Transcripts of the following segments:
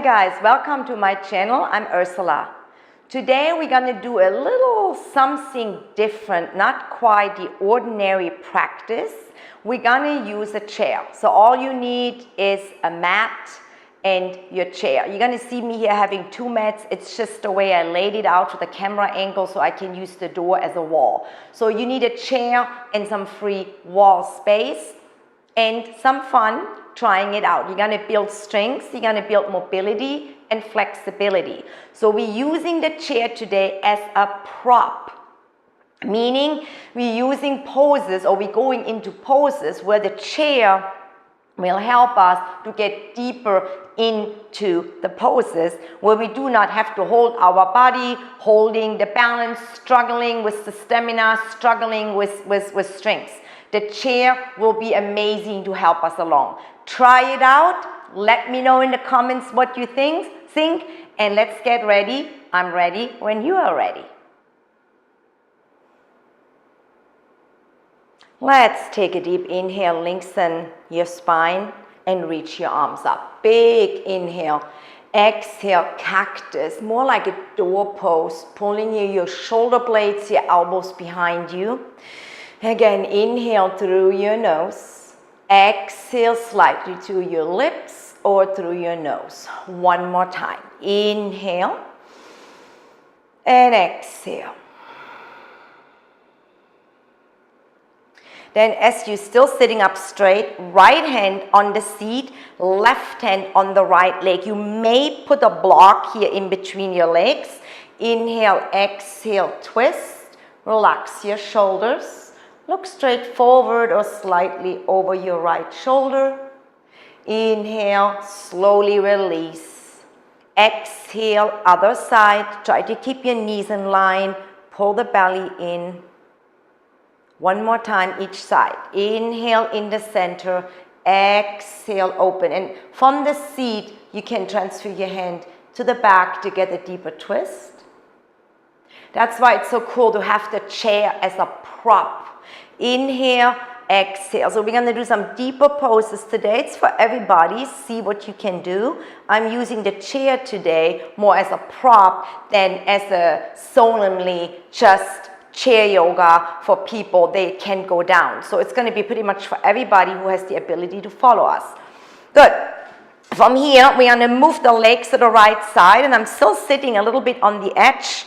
guys, welcome to my channel. I'm Ursula. Today we're going to do a little something different, not quite the ordinary practice. We're going to use a chair. So all you need is a mat and your chair. You're going to see me here having two mats. It's just the way I laid it out with the camera angle so I can use the door as a wall. So you need a chair and some free wall space and some fun trying it out. You're going to build strength, you're going to build mobility and flexibility. So we're using the chair today as a prop, meaning we're using poses, or we're going into poses where the chair will help us to get deeper into the poses where we do not have to hold our body, holding the balance, struggling with the stamina, struggling with strength. The chair will be amazing to help us along. Try it out. Let me know in the comments what you think, and let's get ready. I'm ready when you are ready. Let's take a deep inhale, lengthen your spine and reach your arms up. Big inhale. Exhale, cactus, more like a door pose, pulling your shoulder blades, your elbows behind you. Again, inhale through your nose. Exhale slightly to your lips or through your nose. One more time. Inhale and exhale. Then as you're still sitting up straight, right hand on the seat, left hand on the right leg. You may put a block here in between your legs. Inhale, exhale, twist. Relax your shoulders. Look straight forward or slightly over your right shoulder. Inhale, slowly release. Exhale, other side. Try to keep your knees in line. Pull the belly in. One more time each side. Inhale in the center. Exhale, open. And from the seat, you can transfer your hand to the back to get a deeper twist. That's why it's so cool to have the chair as a prop. Inhale, exhale. So we're going to do some deeper poses today. It's for everybody. See what you can do. I'm using the chair today more as a prop than as a solemnly just chair yoga for people. They can go down. So it's going to be pretty much for everybody who has the ability to follow us. Good. From here, we're going to move the legs to the right side, and I'm still sitting a little bit on the edge.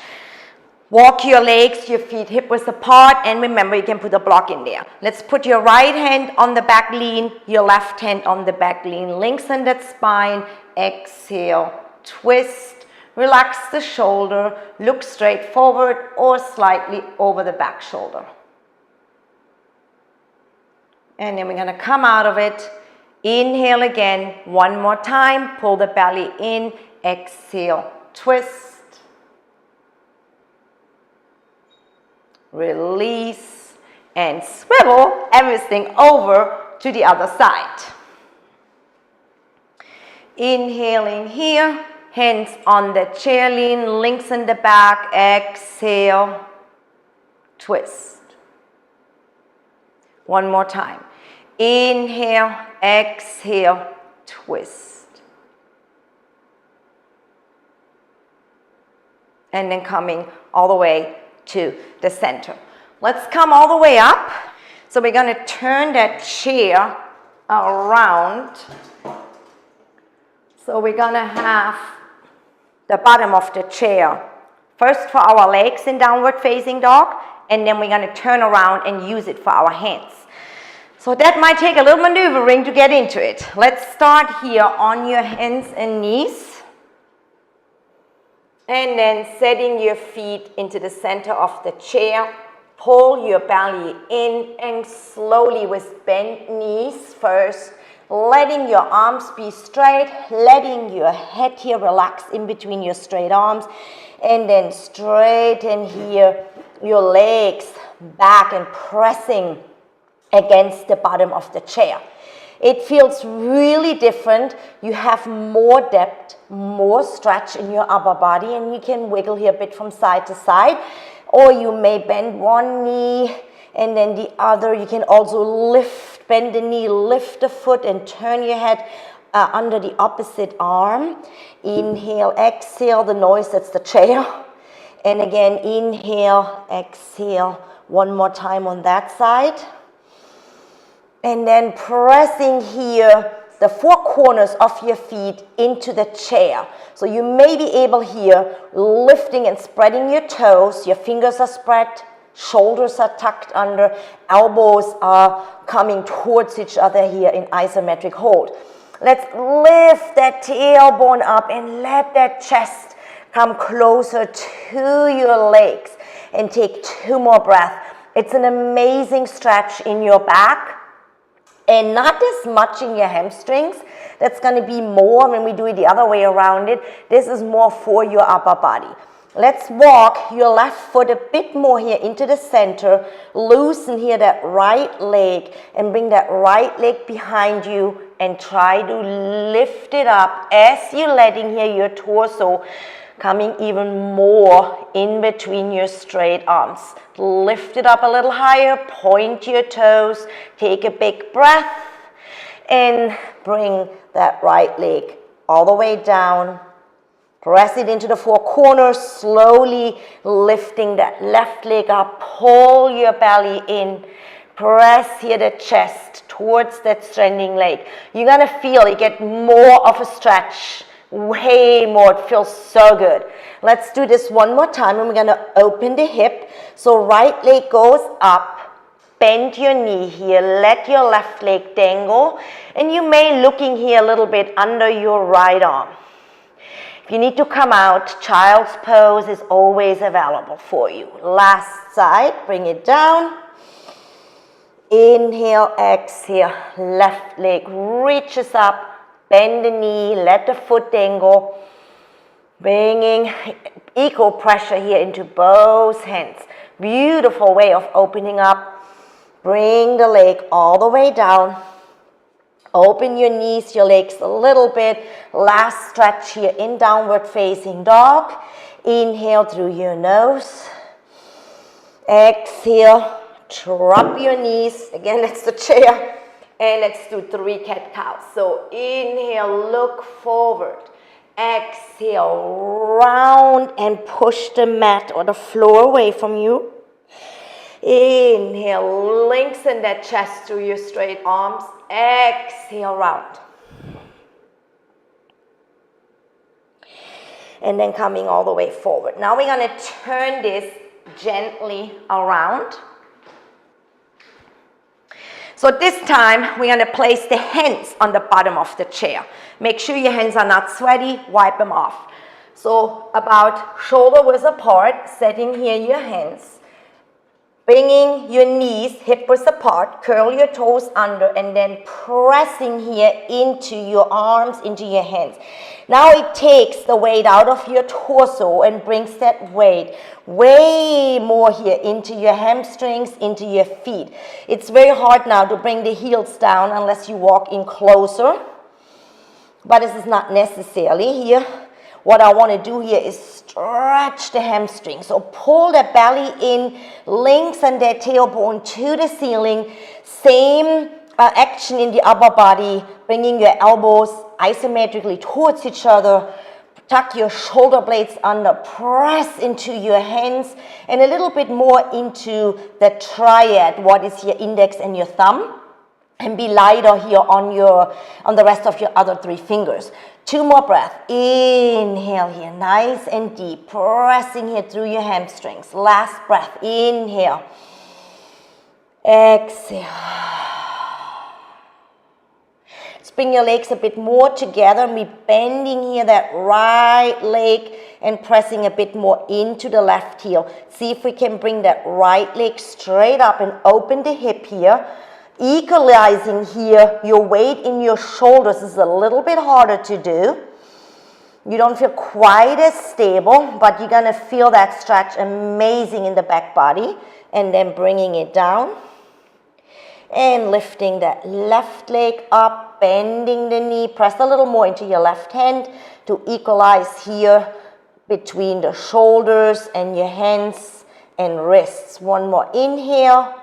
Walk your legs, your feet hip-width apart, and remember you can put a block in there. Let's put your right hand on the back lean, your left hand on the back lean. Lengthen that spine. Exhale, twist. Relax the shoulder. Look straight forward or slightly over the back shoulder. And then we're going to come out of it. Inhale again. One more time. Pull the belly in. Exhale, twist. Release and swivel everything over to the other side. Inhaling here, hands on the chair, lean, lengthen the back, exhale, twist. One more time. Inhale, exhale, twist. And then coming all the way to the center. Let's come all the way up. So we're going to turn that chair around. So we're going to have the bottom of the chair first for our legs in downward facing dog, and then we're going to turn around and use it for our hands. So that might take a little maneuvering to get into it. Let's start here on your hands and knees. And then setting your feet into the center of the chair. Pull your belly in and slowly with bent knees first. Letting your arms be straight. Letting your head here relax in between your straight arms. And then straighten here your legs back and pressing against the bottom of the chair. It feels really different. You have more depth, more stretch in your upper body, and you can wiggle here a bit from side to side. Or you may bend one knee and then the other. You can also bend the knee, lift the foot, and turn your head under the opposite arm. Inhale, exhale, the noise, that's the chair. And again, inhale, exhale, one more time on that side. And then pressing here the four corners of your feet into the chair. So you may be able here, lifting and spreading your toes, your fingers are spread, shoulders are tucked under, elbows are coming towards each other here in isometric hold. Let's lift that tailbone up and let that chest come closer to your legs. And take 2 more breaths. It's an amazing stretch in your back. And not as much in your hamstrings. That's going to be more when we do it the other way around it. This is more for your upper body. Let's walk your left foot a bit more here into the center. Loosen here that right leg and bring that right leg behind you and try to lift it up as you're letting here your torso coming even more in between your straight arms. Lift it up a little higher, point your toes, take a big breath, and bring that right leg all the way down. Press it into the four corners, slowly lifting that left leg up, pull your belly in, press here the chest towards that straining leg. You're gonna feel you get more of a stretch. Way more, it feels so good. Let's do this one more time and we're going to open the hip. So right leg goes up, bend your knee here, let your left leg dangle, and you may looking here a little bit under your right arm. If you need to come out, child's pose is always available for you. Last side, bring it down. Inhale, exhale, left leg reaches up. Bend the knee, let the foot dangle, bringing equal pressure here into both hands. Beautiful way of opening up. Bring the leg all the way down. Open your knees, your legs a little bit. Last stretch here in downward facing dog. Inhale through your nose. Exhale, drop your knees. Again, that's the chair. And let's do 3 cat-cows. So inhale, look forward. Exhale, round and push the mat or the floor away from you. Inhale, lengthen that chest through your straight arms. Exhale, round. And then coming all the way forward. Now we're going to turn this gently around. So this time, we're going to place the hands on the bottom of the chair. Make sure your hands are not sweaty, wipe them off. So about shoulder width apart, setting here your hands. Bringing your knees hip width apart, curl your toes under, and then pressing here into your arms, into your hands. Now it takes the weight out of your torso and brings that weight way more here into your hamstrings, into your feet. It's very hard now to bring the heels down unless you walk in closer, but this is not necessarily here. What I want to do here is stretch the hamstring. So pull the belly in, lengthen that tailbone to the ceiling. Same action in the upper body, bringing your elbows isometrically towards each other. Tuck your shoulder blades under, press into your hands, and a little bit more into the triad, what is your index and your thumb. And be lighter here on the rest of your other 3 fingers. 2 more breaths. Inhale here, nice and deep, pressing here through your hamstrings. Last breath, inhale. Exhale. Let's bring your legs a bit more together and be bending here that right leg and pressing a bit more into the left heel. See if we can bring that right leg straight up and open the hip here. Equalizing here your weight in your shoulders is a little bit harder to do. You don't feel quite as stable, but you're going to feel that stretch amazing in the back body. And then bringing it down and lifting that left leg up, bending the knee. Press a little more into your left hand to equalize here between the shoulders and your hands and wrists. One more inhale.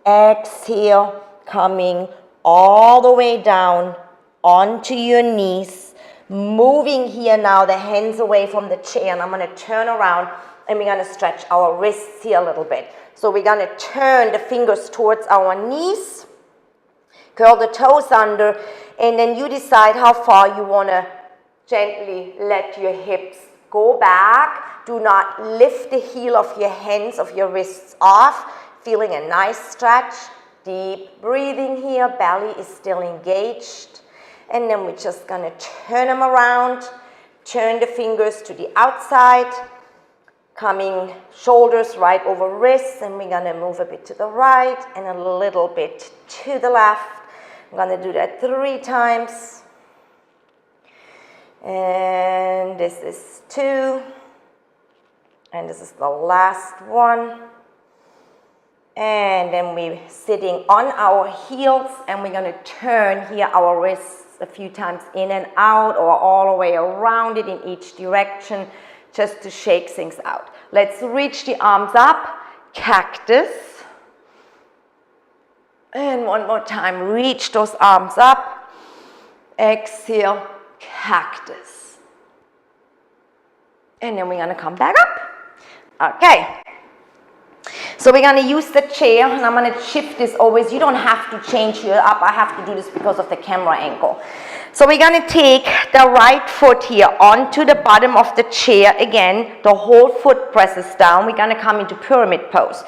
Exhale, coming all the way down onto your knees, moving here now the hands away from the chair, and I'm going to turn around and we're going to stretch our wrists here a little bit. So we're going to turn the fingers towards our knees, curl the toes under, and then you decide how far you want to gently let your hips go back. Do not lift the heel of your hands, of your wrists off. Feeling a nice stretch. Deep breathing here. Belly is still engaged. And then we're just going to turn them around. Turn the fingers to the outside. Coming shoulders right over wrists. And we're going to move a bit to the right and a little bit to the left. I'm going to do that 3 times. And this is 2. And this is the last one. And then we're sitting on our heels and we're going to turn here our wrists a few times in and out or all the way around it in each direction just to shake things out. Let's reach the arms up, cactus. And one more time, reach those arms up. Exhale, cactus. And then we're going to come back up. Okay. So we're going to use the chair, and I'm going to shift this always. You don't have to change your up. I have to do this because of the camera angle. So we're going to take the right foot here onto the bottom of the chair. Again, the whole foot presses down. We're going to come into pyramid pose.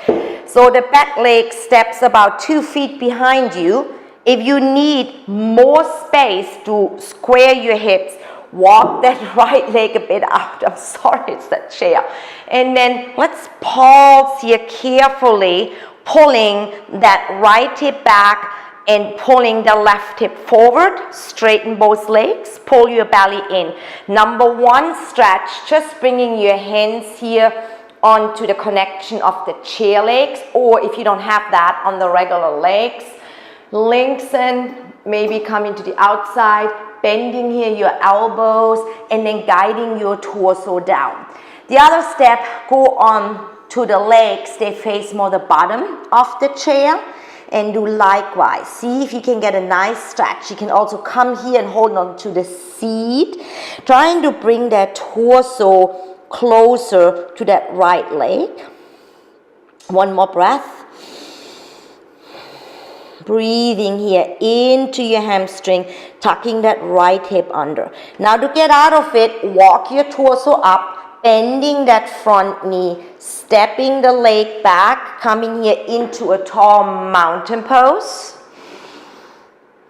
So the back leg steps about 2 feet behind you. If you need more space to square your hips, walk that right leg a bit out. I'm sorry, it's that chair. And then let's pulse here carefully, pulling that right hip back and pulling the left hip forward. Straighten both legs, pull your belly in. Number 1 stretch, just bringing your hands here onto the connection of the chair legs, or if you don't have that, on the regular legs. Lengthen, maybe coming to the outside, bending here your elbows, and then guiding your torso down. The other step, go on to the legs, they face more the bottom of the chair, and do likewise. See if you can get a nice stretch. You can also come here and hold on to the seat, trying to bring that torso closer to that right leg. One more breath. Breathing here into your hamstring, tucking that right hip under. Now to get out of it, walk your torso up, bending that front knee, stepping the leg back, coming here into a tall mountain pose.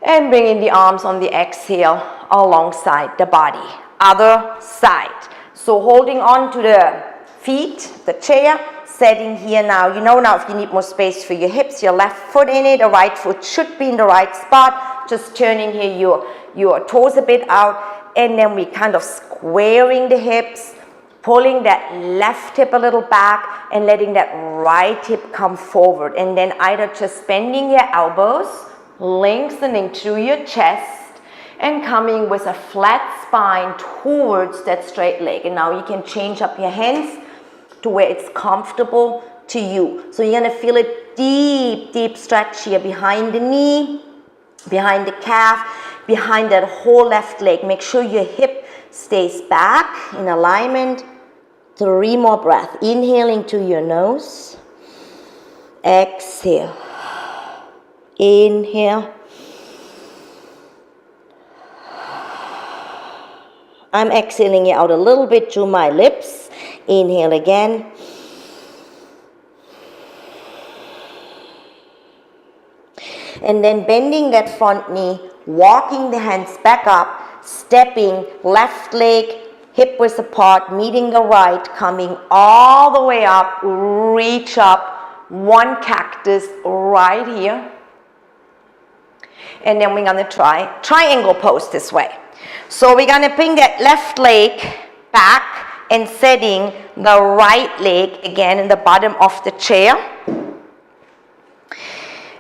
And bringing the arms on the exhale alongside the body. Other side. So holding on to the feet, the chair, setting here now. You know now if you need more space for your hips, your left foot in it, the right foot should be in the right spot. Just turning here your toes a bit out, and then we kind of squaring the hips, pulling that left hip a little back and letting that right hip come forward. And then either just bending your elbows, lengthening through your chest, and coming with a flat spine towards that straight leg. And now you can change up your hands to where it's comfortable to you. So you're going to feel a deep, deep stretch here behind the knee, behind the calf, behind that whole left leg. Make sure your hip stays back in alignment. 3 more breaths. Inhaling to your nose. Exhale. Inhale. I'm exhaling it out a little bit through my lips. Inhale again. And then bending that front knee, walking the hands back up, stepping left leg, hip width apart, meeting the right, coming all the way up, reach up, 1 cactus right here. And then we're going to try triangle pose this way. So we're going to bring that left leg back and setting the right leg again in the bottom of the chair.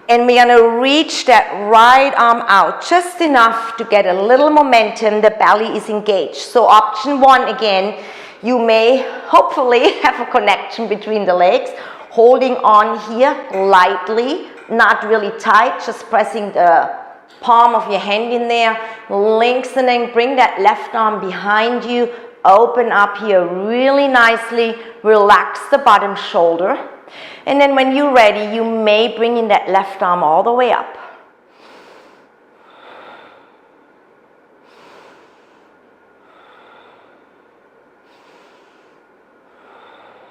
And we're going to reach that right arm out just enough to get a little momentum. The belly is engaged. So option 1 again, you may hopefully have a connection between the legs. Holding on here lightly, not really tight, just pressing the palm of your hand in there, lengthening, bring that left arm behind you, open up here really nicely, relax the bottom shoulder. And then when you're ready, you may bring in that left arm all the way up.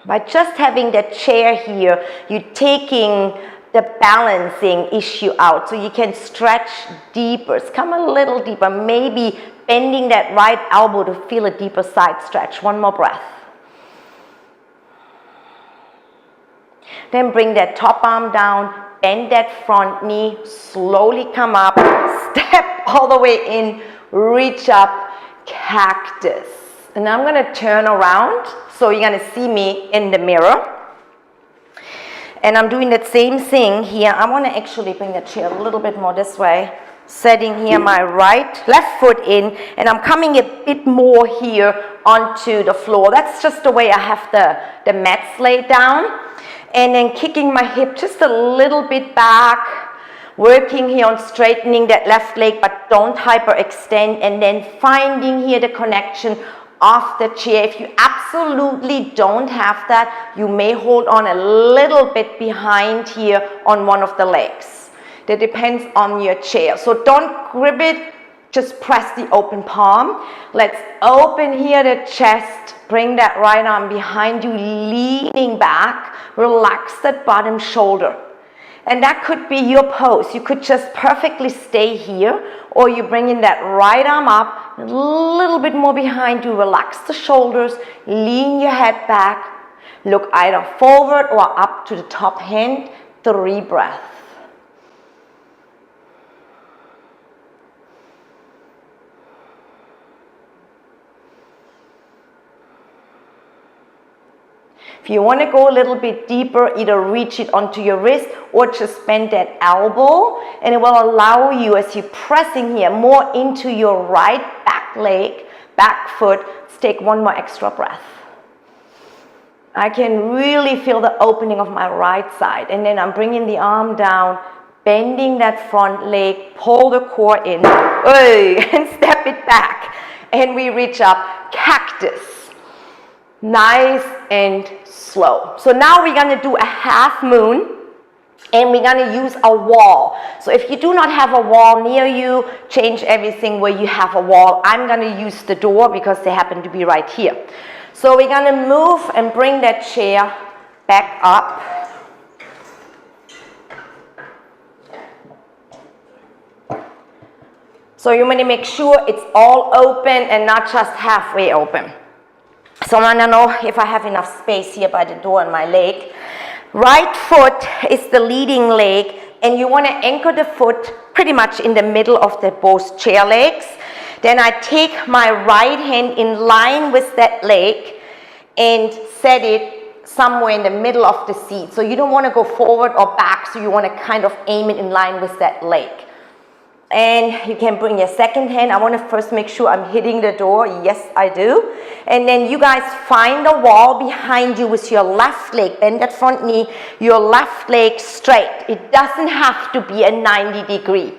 By just having that chair here, you're taking the balancing issue out, so you can stretch deeper. Come a little deeper, maybe bending that right elbow to feel a deeper side stretch. One more breath. Then bring that top arm down, bend that front knee, slowly come up, step all the way in, reach up, cactus. And I'm going to turn around, so you're going to see me in the mirror. And I'm doing that same thing here. I want to actually bring the chair a little bit more this way. Setting here my left foot in, and I'm coming a bit more here onto the floor. That's just the way I have the mats laid down. And then kicking my hip just a little bit back. Working here on straightening that left leg, but don't hyperextend. And then finding here the connection off the chair. If you absolutely don't have that, you may hold on a little bit behind here on one of the legs. That depends on your chair. So don't grip it, just press the open palm. Let's open here the chest, bring that right arm behind you, leaning back, relax that bottom shoulder. And that could be your pose. You could just perfectly stay here, or you bring in that right arm up, a little bit more behind you, relax the shoulders, lean your head back, look either forward or up to the top hand, 3 breaths. If you want to go a little bit deeper, either reach it onto your wrist or just bend that elbow, and it will allow you, as you're pressing here, more into your right back leg, back foot. Let's take one more extra breath. I can really feel the opening of my right side, and then I'm bringing the arm down, bending that front leg, pull the core in, and step it back, and we reach up, cactus. Nice and slow. So now we're going to do a half moon, and we're going to use a wall. So if you do not have a wall near you, change everything where you have a wall. I'm going to use the door because they happen to be right here. So we're going to move and bring that chair back up. So you want to make sure it's all open and not just halfway open. So I want to know if I have enough space here by the door and my leg. Right foot is the leading leg, and you want to anchor the foot pretty much in the middle of the both chair legs. Then I take my right hand in line with that leg and set it somewhere in the middle of the seat. So you don't want to go forward or back, so you want to kind of aim it in line with that leg. And you can bring your second hand. I want to first make sure I'm hitting the door. Yes, I do. And then you guys find the wall behind you with your left leg. Bend that front knee, your left leg straight. It doesn't have to be a 90 degree.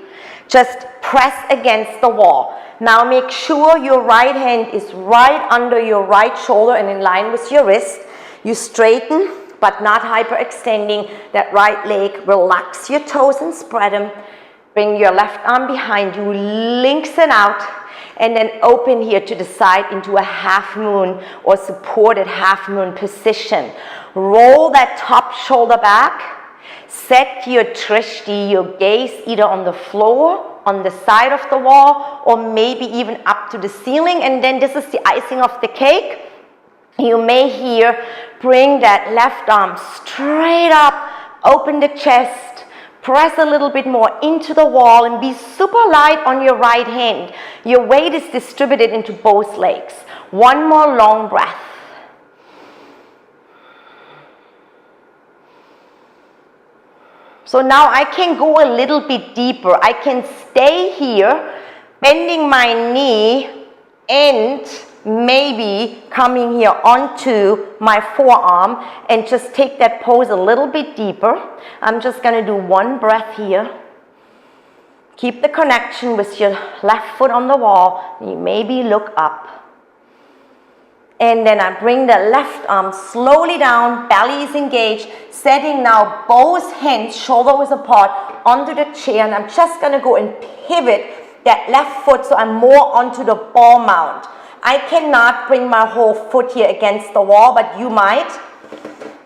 Just press against the wall. Now make sure your right hand is right under your right shoulder and in line with your wrist. You straighten, but not hyperextending that right leg. Relax your toes and spread them. Bring your left arm behind you, lengthen out, and then open here to the side into a half moon or supported half moon position. Roll that top shoulder back. Set your drishti, your gaze, either on the floor, on the side of the wall, or maybe even up to the ceiling. And then this is the icing of the cake. You may here bring that left arm straight up, open the chest, press a little bit more into the wall, and be super light on your right hand. Your weight is distributed into both legs. One more long breath. So now I can go a little bit deeper. I can stay here, bending my knee and maybe coming here onto my forearm and just take that pose a little bit deeper. I'm just going to do one breath here. Keep the connection with your left foot on the wall. You maybe look up. And then I bring the left arm slowly down, belly is engaged, setting now both hands shoulder width apart onto the chair, and I'm just going to go and pivot that left foot so I'm more onto the ball mount. I cannot bring my whole foot here against the wall, but you might.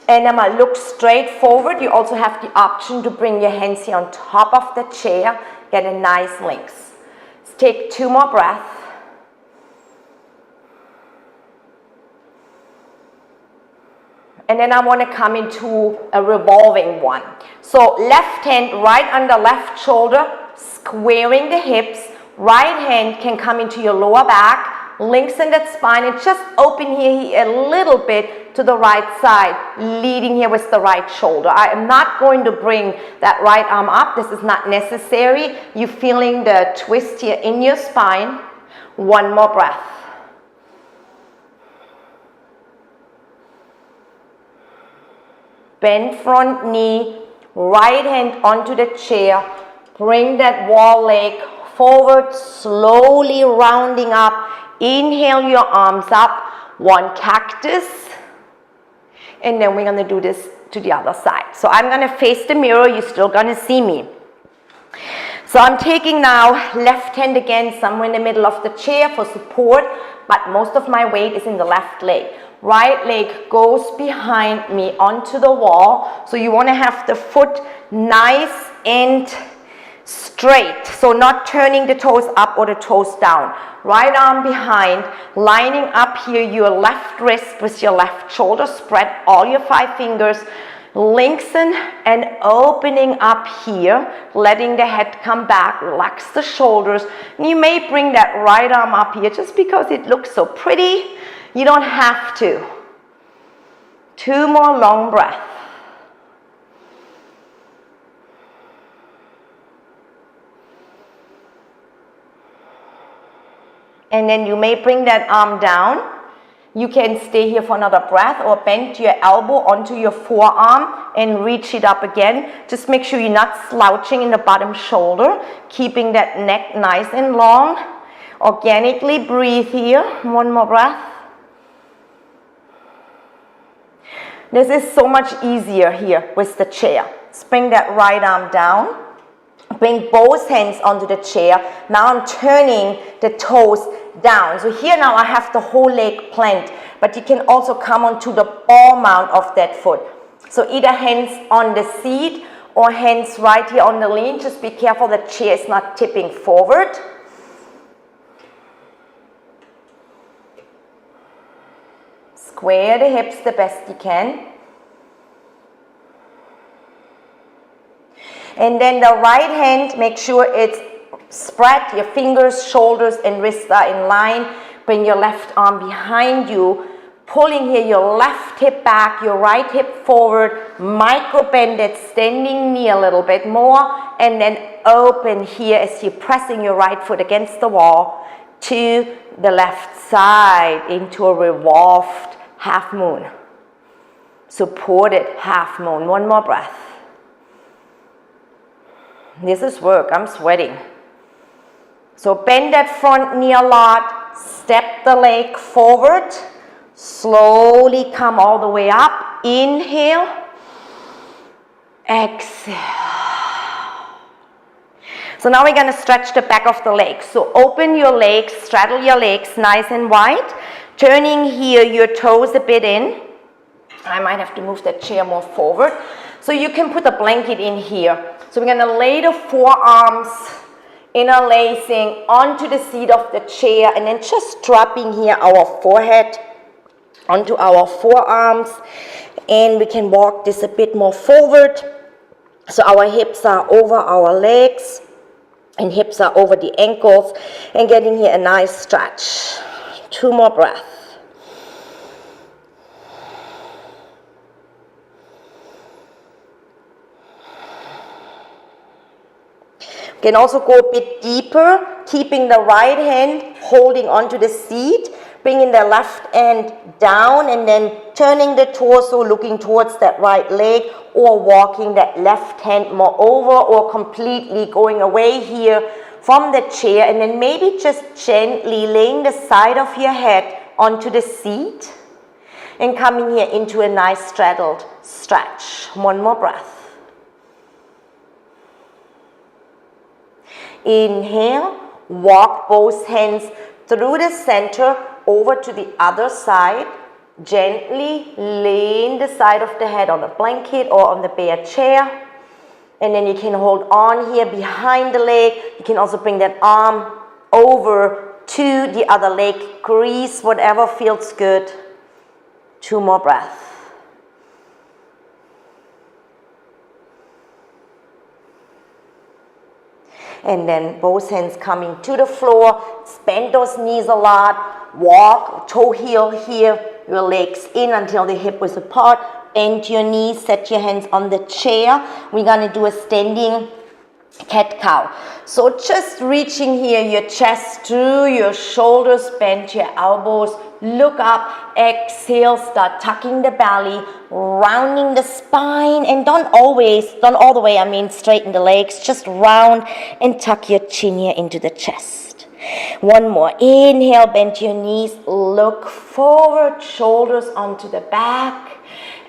And then I look straight forward. You also have the option to bring your hands here on top of the chair, get a nice length. Let's take 2 more breaths. And then I want to come into a revolving one. So left hand right under left shoulder, squaring the hips. Right hand can come into your lower back, lengthen that spine, and just open here a little bit to the right side, leading here with the right shoulder. I am not going to bring that right arm up. This is not necessary. You're feeling the twist here in your spine. 1 more breath. Bend front knee, right hand onto the chair. Bring that wall leg forward, slowly rounding up. Inhale your arms up, 1 cactus. And then we're going to do this to the other side. So I'm going to face the mirror. You're still going to see me. So I'm taking now left hand again somewhere in the middle of the chair for support, but most of my weight is in the left leg. Right leg goes behind me onto the wall. So you want to have the foot nice and straight. So not turning the toes up or the toes down. Right arm behind, lining up here your left wrist with your left shoulder. Spread all your 5 fingers. Lengthen and opening up here, letting the head come back, relax the shoulders. And you may bring that right arm up here just because it looks so pretty. You don't have to. 2 more long breaths. And then you may bring that arm down. You can stay here for another breath or bend your elbow onto your forearm and reach it up again. Just make sure you're not slouching in the bottom shoulder, keeping that neck nice and long. Organically breathe here. 1 more breath. This is so much easier here with the chair. Let's bring that right arm down. Bring both hands onto the chair. Now I'm turning the toes down. So here now I have the whole leg planted, but you can also come onto the ball mount of that foot. So either hands on the seat or hands right here on the lean. Just be careful the chair is not tipping forward. Square the hips the best you can. And then the right hand, make sure it's spread. Your fingers, shoulders, and wrists are in line. Bring your left arm behind you. Pulling here your left hip back, your right hip forward. Micro bend that standing knee a little bit more. And then open here as you're pressing your right foot against the wall to the left side into a revolved half moon. Supported half moon. 1 more breath. This is work. I'm sweating. So bend that front knee a lot. Step the leg forward. Slowly come all the way up. Inhale. Exhale. So now we're going to stretch the back of the legs. So open your legs, straddle your legs nice and wide. Turning here your toes a bit in. I might have to move that chair more forward. So you can put a blanket in here. So we're going to lay the forearms interlacing onto the seat of the chair and then just dropping here our forehead onto our forearms. And we can walk this a bit more forward. So our hips are over our legs and hips are over the ankles. And getting here a nice stretch. 2 more breaths. You can also go a bit deeper, keeping the right hand holding onto the seat. bringing the left hand down and then turning the torso, looking towards that right leg, or walking that left hand more over, or completely going away here from the chair, and then maybe just gently laying the side of your head onto the seat and coming here into a nice straddled stretch. One more breath. Inhale, walk both hands through the center over to the other side. Gently laying the side of the head on a blanket or on the bare chair. And then you can hold on here behind the leg. You can also bring that arm over to the other leg. Grease whatever feels good. 2 more breaths. And then both hands coming to the floor. Bend those knees a lot. Walk, toe heel here. Your legs in until the hip is apart. Bend your knees, set your hands on the chair. We're going to do a standing cat-cow. So just reaching here, your chest through your shoulders, bend your elbows, look up, exhale, start tucking the belly, rounding the spine, and don't all the way, straighten the legs, just round and tuck your chin here into the chest. One more, inhale, bend your knees, look forward, shoulders onto the back.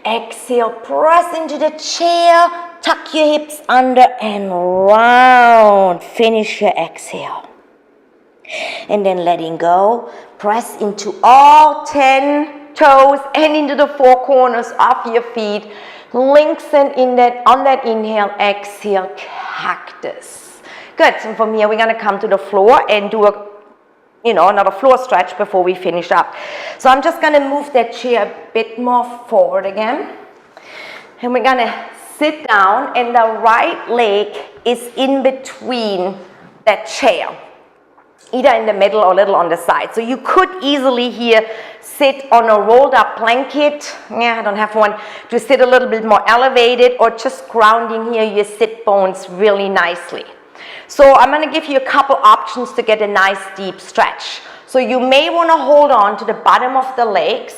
Exhale, press into the chair, tuck your hips under and round. Finish your exhale. And then letting go, press into all 10 toes and into the 4 corners of your feet. Lengthen on that inhale, exhale, cactus. Good, so from here we're going to come to the floor and do another floor stretch before we finish up. So I'm just going to move that chair a bit more forward again. And we're going to sit down and the right leg is in between that chair, either in the middle or a little on the side. So you could easily here sit on a rolled up blanket. I don't have one, to sit a little bit more elevated, or just grounding here your sit bones really nicely. So I'm going to give you a couple options to get a nice deep stretch. So you may want to hold on to the bottom of the legs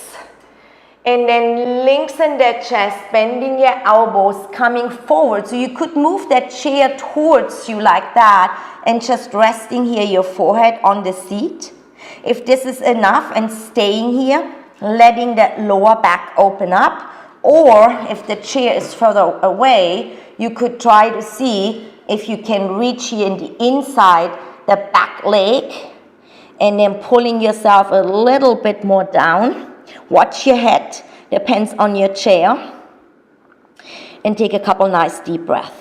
and then lengthen that chest, bending your elbows, coming forward. So you could move that chair towards you like that and just resting here your forehead on the seat. If this is enough, and staying here, letting that lower back open up. Or if the chair is further away, you could try to see if you can reach here in the inside, the back leg, and then pulling yourself a little bit more down. Watch your head, depends on your chair. And take a couple nice deep breaths.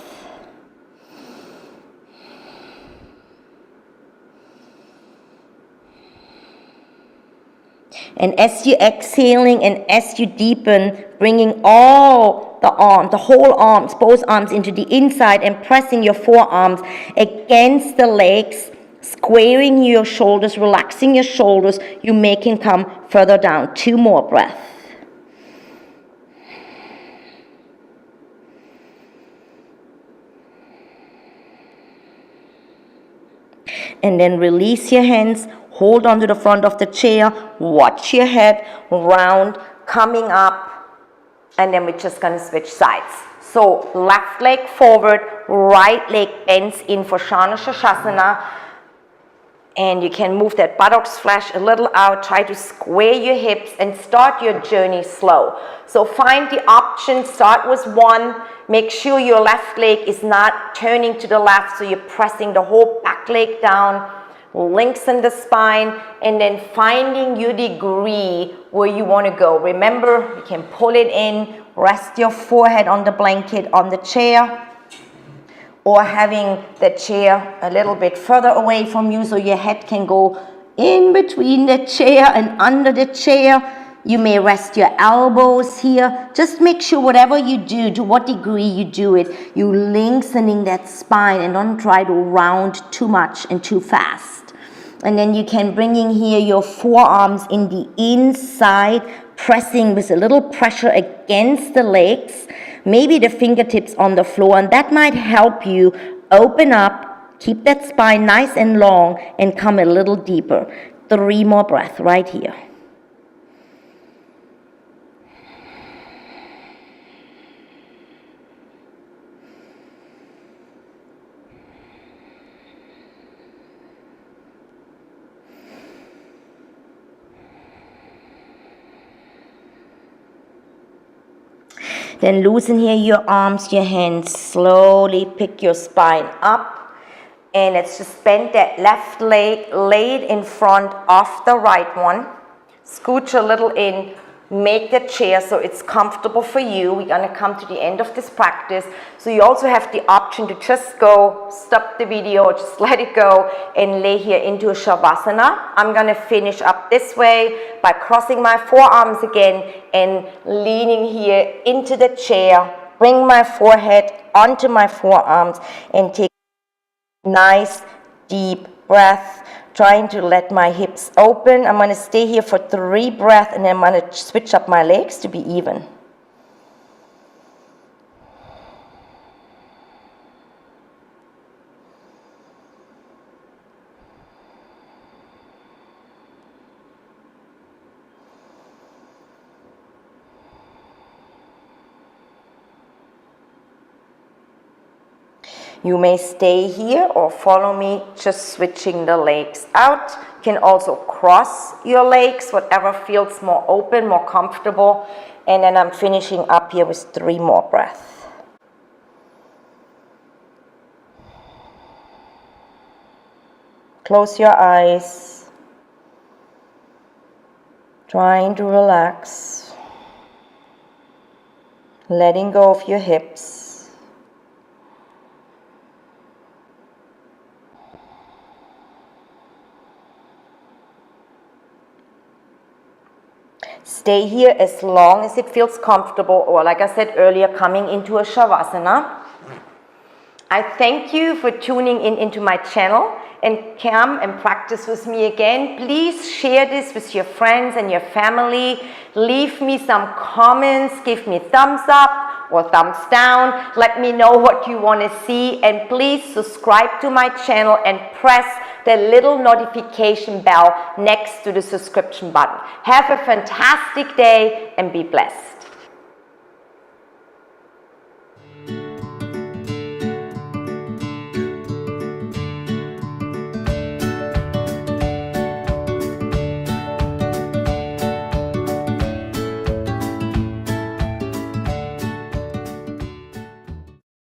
And as you're exhaling and as you deepen, bringing all the whole arms, both arms into the inside and pressing your forearms against the legs, squaring your shoulders, relaxing your shoulders, you can come further down. 2 more breaths. And then release your hands, hold on to the front of the chair, watch your head round, coming up, and then we're just going to switch sides. So left leg forward, right leg bends in for Shasana. And you can move that buttocks flesh a little out, try to square your hips and start your journey slow. So find the option, start with 1, make sure your left leg is not turning to the left, so you're pressing the whole back leg down, lengthen the spine, and then finding your degree where you want to go. Remember, you can pull it in, rest your forehead on the blanket on the chair, or having the chair a little bit further away from you so your head can go in between the chair and under the chair. You may rest your elbows here. Just make sure whatever you do, to what degree you do it, you lengthening that spine and don't try to round too much and too fast. And then you can bring in here your forearms in the inside, pressing with a little pressure against the legs, maybe the fingertips on the floor, and that might help you open up, keep that spine nice and long, and come a little deeper. 3 more breaths right here. Then loosen here your arms, your hands. Slowly pick your spine up. And let's just bend that left leg, lay it in front of the right one. Scooch a little in. Make the chair so it's comfortable for you. We're going to come to the end of this practice. So you also have the option to just go, stop the video, just let it go and lay here into a Shavasana. I'm going to finish up this way by crossing my forearms again and leaning here into the chair. Bring my forehead onto my forearms and take a nice deep breath. Trying to let my hips open. I'm going to stay here for 3 breaths and then I'm going to switch up my legs to be even. You may stay here or follow me, just switching the legs out. You can also cross your legs, whatever feels more open, more comfortable. And then I'm finishing up here with 3 more breaths. Close your eyes. Trying to relax. Letting go of your hips. Stay here as long as it feels comfortable, or like I said earlier, coming into a Shavasana. I thank you for tuning into my channel and come and practice with me again. Please share this with your friends and your family. Leave me some comments, give me thumbs up or thumbs down. Let me know what you want to see, and please subscribe to my channel and press the little notification bell next to the subscription button. Have a fantastic day and be blessed.